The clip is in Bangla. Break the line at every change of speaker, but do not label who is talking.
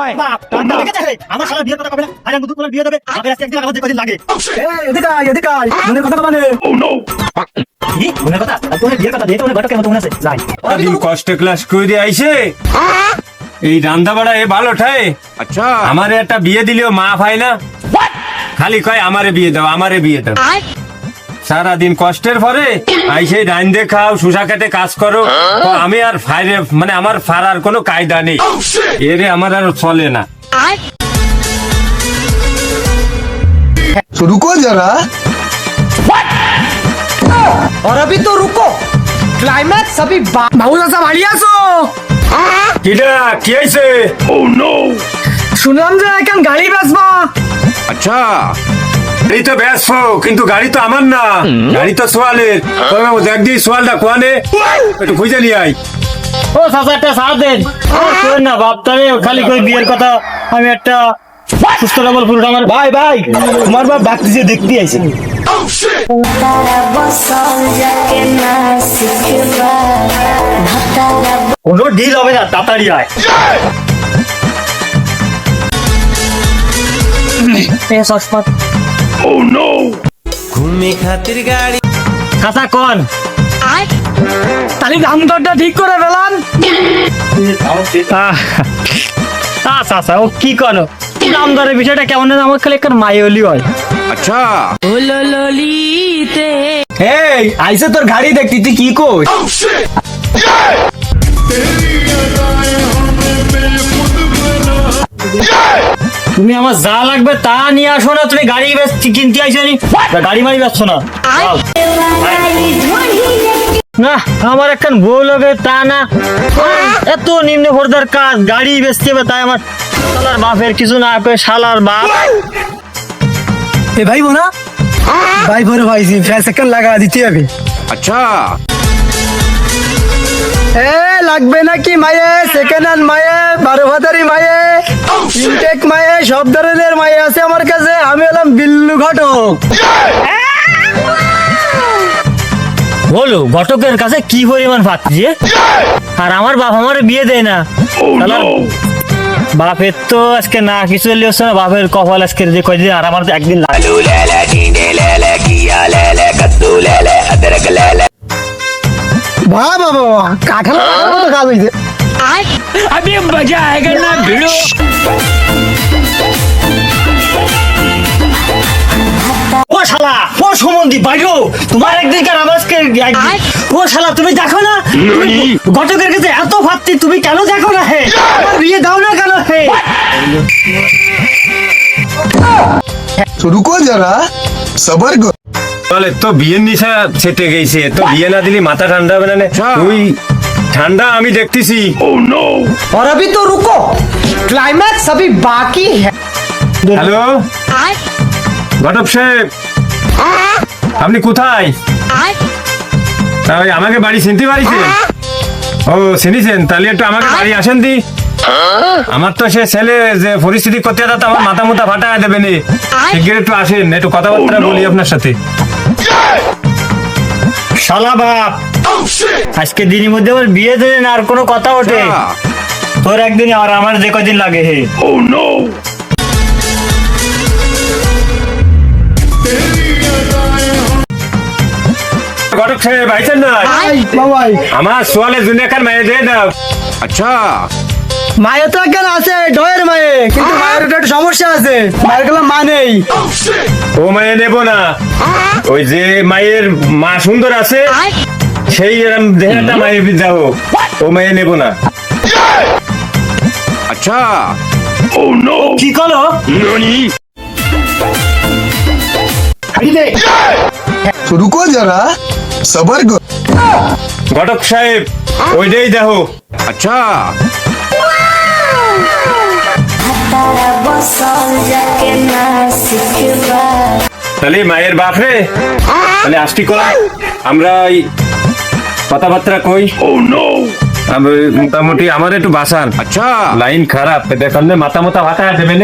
কয়
টান্ডা লেগেছে আমার শালা বিয়ের কথা কবে না আরে নতুন করে বিয়ে দেবে আগে আজকে একদিন আমাদের কদিন লাগে এদিকে আয় মনের কথা মানে ও নো কি মনের কথা তোর বিয়ের কথা দিতে ওরে ঘটকে মত মনে আছে যাই
দিন কষ্টে ক্লাস করে আইছে এই রান্দা বাড়া এ ভালো ঠায়। আচ্ছা আমারে একটা বিয়ে দিলেও মা পায় না, খালি কয় আমারে বিয়ে দাও আমারে বিয়ে দাও। সারাদিন কষ্টের পরে আইসে রান্দে খাও সুসা খেতে কাজ করো, তো আমি আর ফাইরে মানে আমার ফারার কোনো কায়দা নেই, এরে আমার আর চলে না।
तो रुको जरा
और अभी तो रुको क्लाइमैक्स अभी बाबू চাচা বাড়ি আছো?
কিডা কি হইছে? ও নো
শুনলাম যে এখন গাড়ি বেচবা।
আচ্ছা গাড়ি তো বেচবো কিন্তু গাড়ি তো আমার না, গাড়ি তো সোয়ালের। দেখ দি সোয়ালটা কোয়ানে একটু খুঁজে নিয়ে আই।
ও চাচা একটা সাথ দেন তোর না বাপটারে খালি কই বিয়ের কথা আমি একটা সুস্থ ডবল ফুল আমার ভাই ভাই তোমার বাপ ডাকতে যে দেখতে আইছে কোনো ডিল হবে না তাড়াতাড়ি আয়
ঘুমে খাতির গাড়ি
চাচা কোন
তাহলে দাম দরটা ঠিক করে ফেলান।
চাচা ও কি করো দাম দরের বিষয়টা কেমন আমার খালি একটা মাইলি হয়।
আচ্ছা
এই আইসে তোর গাড়ি দেখতি তুই কি কর?
তুমি আমার যা লাগবে তা নিয়ে আসো না, তুমি গাড়ি কিনতে আইছো নি গাড়ি মারি বেচছো না। না আমার একখান বউ লাগে তা না, এত নিম্ন পর্দার কাজ গাড়ি বেচতে হবে, তাই আমার শালার বাপের কিছু না করে শালার বাপ
এ ভাই বোনা ভাই বড় ভাই সেকেন্ড লাগা দিতে হবে।
আচ্ছা
এ লাগবে নাকি মায়ে সেকেন্ড হ্যান্ড মায়ে 12 ভাতারি মায়ে ইনটেক মায়ে সব ধরনের মায়ে আছে আমার কাছে। আমি হলাম বিল্লু ঘটক।
বলো ঘটকের কাছে কি পরিমাণ পাচ্ছি, আর আমার বাপ আমার বিয়ে দেয় না। বাপের তো আজকে না কিছু হচ্ছে না, বাপের কপাল আজকে যে কয়দিন আর আমার তো একদিন
বাবা বাবা কাঠাল কাজ হইছে।
আমি মজা আয়েগা না ভিড়ো। ও শালা ও সুমন্দি বাইরো তোমার একদিন কার আজকে একদিন। ও শালা তুমি দেখো না ঘটকের কাছে এত ভাবতি তুমি কেন দেখো না হে আমার বিয়ে দাও না কেন হে?
तो रुको जरा सबर करो
বলে তো বিয়ের নিশা ছেটে গেছে, তো বিয়ে না দিলে মাথা ঠান্ডা হবে না। তুই ঠান্ডা আমি দেখতেছি।
और अभी तो रुको क्लाइमैक्स अभी बाकी है।
হ্যালো ঘটক সাহেব আপনি কোথায়? তাই আমাকে বাড়ি চিনতে পারিছেন? ও চিনিছেন, তাহলে একটু আমাকে বাড়ি আসেন দি। আমার তো সে ছেলে যে পরিস্থিতি করতে যাতে আমার মাথা মুথা ফাটা দেবে নি, শিগগির একটু আসেন, একটু কথাবার্তা বলি আপনার সাথে।
শালা বাপ আজকে দিনের মধ্যে আমার বিয়ে দেবে না আর কোনো কথা ওঠে তোর একদিন আর আমার যে কদিন লাগে হে। ঘটক সাহেব আইছেন না?
বাবাই
আমার সোয়ালে জুনিয়াকার মেয়ে দিয়ে দাও। আচ্ছা
মায়ের তো একজন আছে ডয়ের মায়ে, কিন্তু মায়ের একটা সমস্যা আছে, মায়ের গেলাম মা নেই।
ও মায়ে নেব না, ওই যে মায়ের মা সুন্দর আছে সেই এরম দেহটা মায়ের দাও, ও মায়ে নেব না। আচ্ছা ও নো
কি করো?
तो रुको जरा सबर करो
ঘটক সাহেব ওইটাই দেখো। আচ্ছা তাহলে মায়ের বাপ রে, তাহলে আসটি কর আমরা এই কথাবার্তা কই। মোটামুটি আমার একটু বাসান। আচ্ছা লাইন খারাপ, দেখান মাথা মাথা ভাটা দেবে